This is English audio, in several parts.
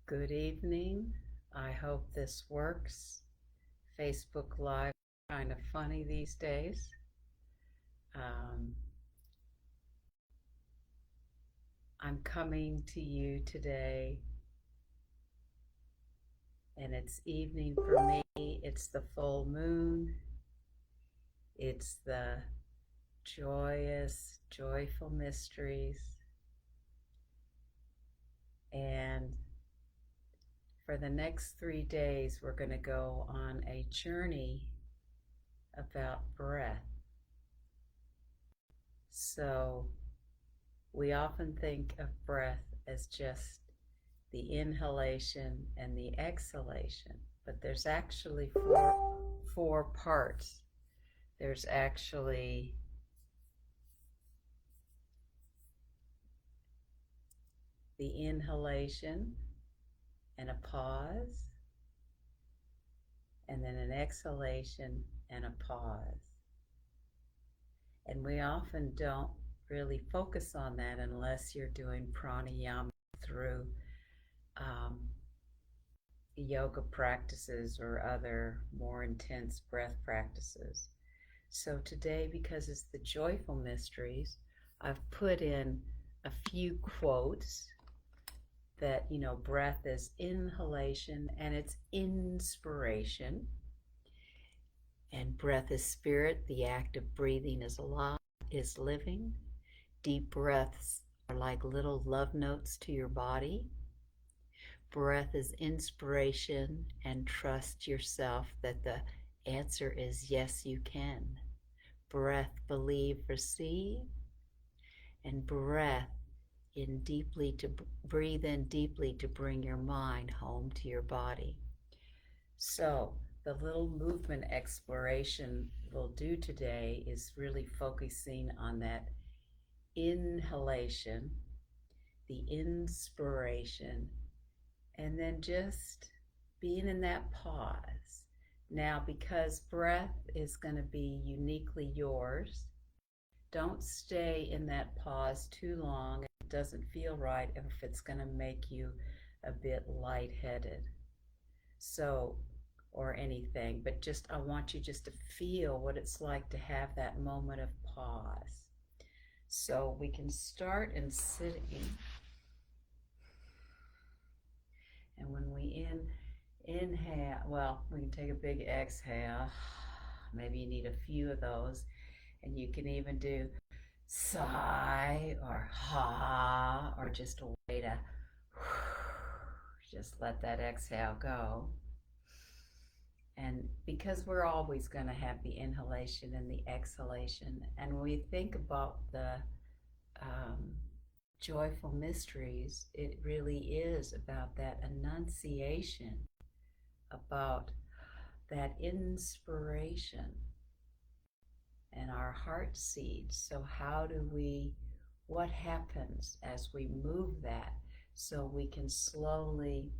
Good evening. I hope this works. Facebook Live is kind of funny these days. Um, I'm coming to you today, and it's evening for me. It's the full moon. It's the joyous, joyful mysteries. And for the next 3 days, we're going to go on a journey about breath. So we often think of breath as just the inhalation and the exhalation, but there's actually four parts. There's actually the inhalation and a pause, and then an exhalation and a pause. And we often don't really focus on that unless you're doing pranayama through yoga practices or other more intense breath practices. So today, because it's the joyful mysteries, I've put in a few quotes that, breath is inhalation and it's inspiration. And breath is spirit. The act of breathing is alive, is living. Deep breaths are like little love notes to your body. Breath is inspiration, and trust yourself that the answer is yes, you can. Breath, believe, receive, and breath in deeply to breathe in deeply to bring your mind home to your body. So the little movement exploration we'll do today is really focusing on that inhalation, the inspiration, and then just being in that pause. Now, because breath is going to be uniquely yours, don't stay in that pause too long. It doesn't feel right if it's going to make you a bit lightheaded. So, or anything, but I want you just to feel what it's like to have that moment of pause. So we can start in sitting. And when we inhale, well, we can take a big exhale. Maybe you need a few of those. And you can even do sigh or ha, or just a way to just let that exhale go. And because we're always going to have the inhalation and the exhalation, and when we think about the joyful mysteries, it really is about that enunciation, about that inspiration and our heart seeds. So what happens as we move that so we can slowly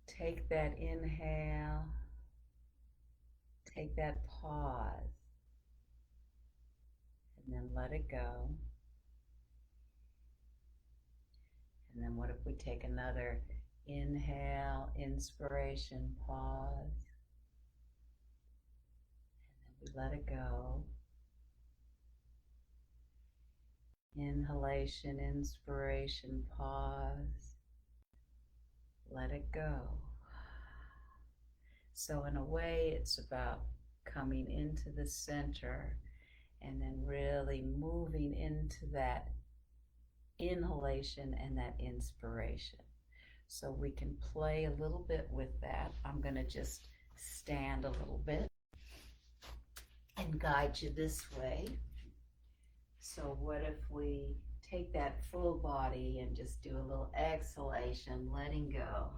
take that inhale, take that pause, and then let it go. And then what if we take another inhale, inspiration, pause, and then we let it go. Inhalation, inspiration, pause, let it go. So in a way, it's about coming into the center and then really moving into that inhalation and that inspiration. So we can play a little bit with that. I'm going to just stand a little bit and guide you this way. So what if we take that full body and just do a little exhalation, letting go.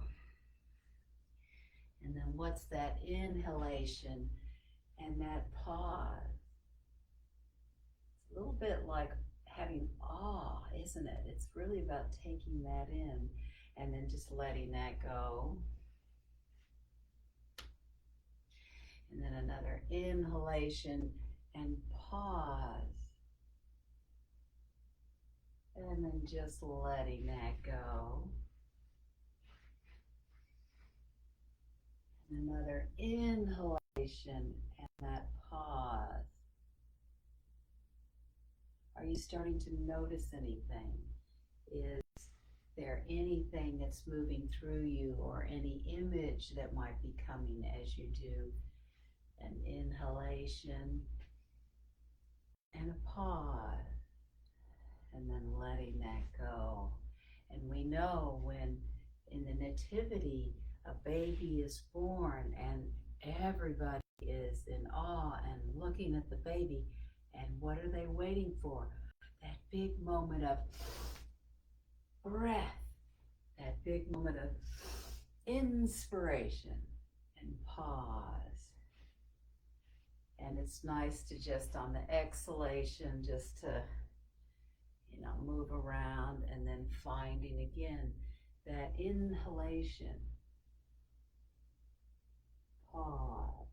And then what's that inhalation and that pause? It's a little bit like having awe, isn't it? It's really about taking that in and then just letting that go. And then another inhalation and pause. And then just letting that go. Another inhalation and that pause. Are you starting to notice anything? Is there anything that's moving through you or any image that might be coming as you do an inhalation and a pause, and then letting that go? And we know when in the nativity a baby is born and everybody is in awe and looking at the baby, and what are they waiting for? That big moment of breath, that big moment of inspiration and pause. And it's nice to just on the exhalation, just to, move around and then finding again that inhalation, pause.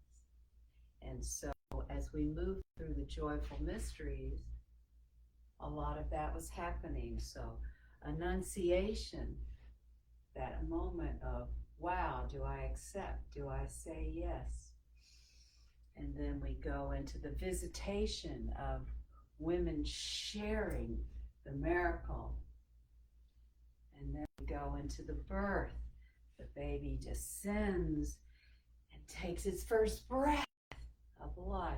And so as we move through the joyful mysteries, a lot of that was happening. So annunciation, that moment of, wow, do I accept? Do I say yes? And then we go into the visitation of women sharing the miracle. And then we go into the birth. The baby descends and takes its first breath of life.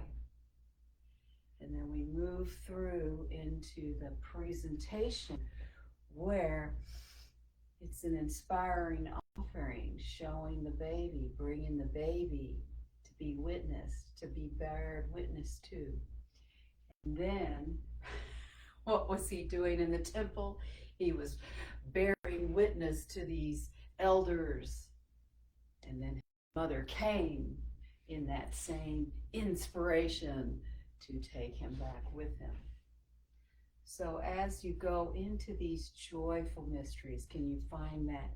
And then we move through into the presentation where it's an inspiring offering, showing the baby, bringing the baby to be witnessed, to be bared witness to. And then, what was he doing in the temple? He was bearing witness to these elders. And then his mother came in that same inspiration to take him back with him. So as you go into these joyful mysteries, can you find that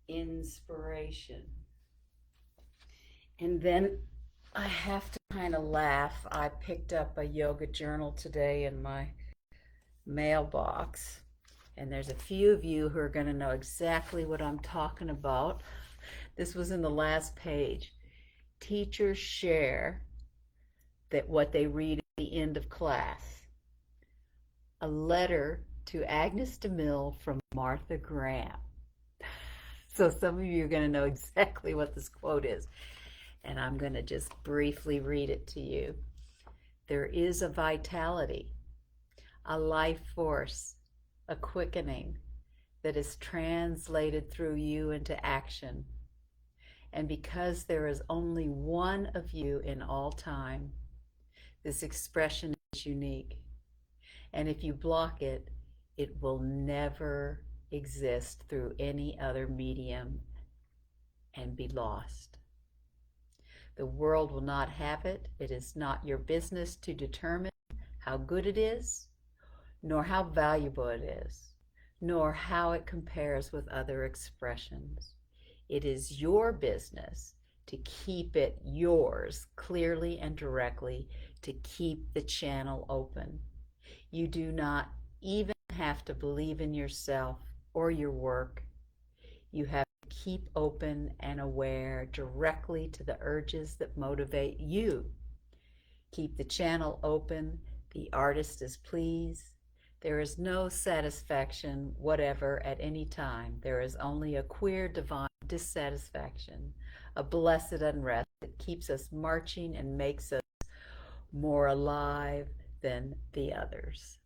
inspiration? And then I have to kind of laugh. I picked up a yoga journal today in my mailbox, and there's a few of you who are going to know exactly what I'm talking about. This was in the last page. Teachers share that what they read at the end of class. A letter to Agnes DeMille from Martha Graham. So some of you are going to know exactly what this quote is. And I'm going to just briefly read it to you. There is a vitality, a life force, a quickening that is translated through you into action. And because there is only one of you in all time, this expression is unique. And if you block it, it will never exist through any other medium and be lost. The world will not have it. It is not your business to determine how good it is, nor how valuable it is, nor how it compares with other expressions. It is your business to keep it yours clearly and directly, to keep the channel open. You do not even have to believe in yourself or your work. You have to keep open and aware directly to the urges that motivate you. Keep the channel open. The artist is pleased. There is no satisfaction whatever at any time. There is only a queer divine dissatisfaction, a blessed unrest that keeps us marching and makes us more alive than the others.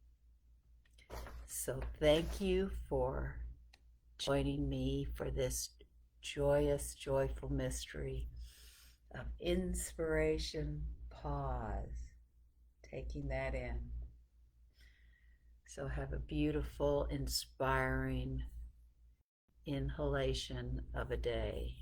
So thank you for joining me for this joyous, joyful mystery of inspiration, pause, taking that in. So have a beautiful, inspiring inhalation of a day.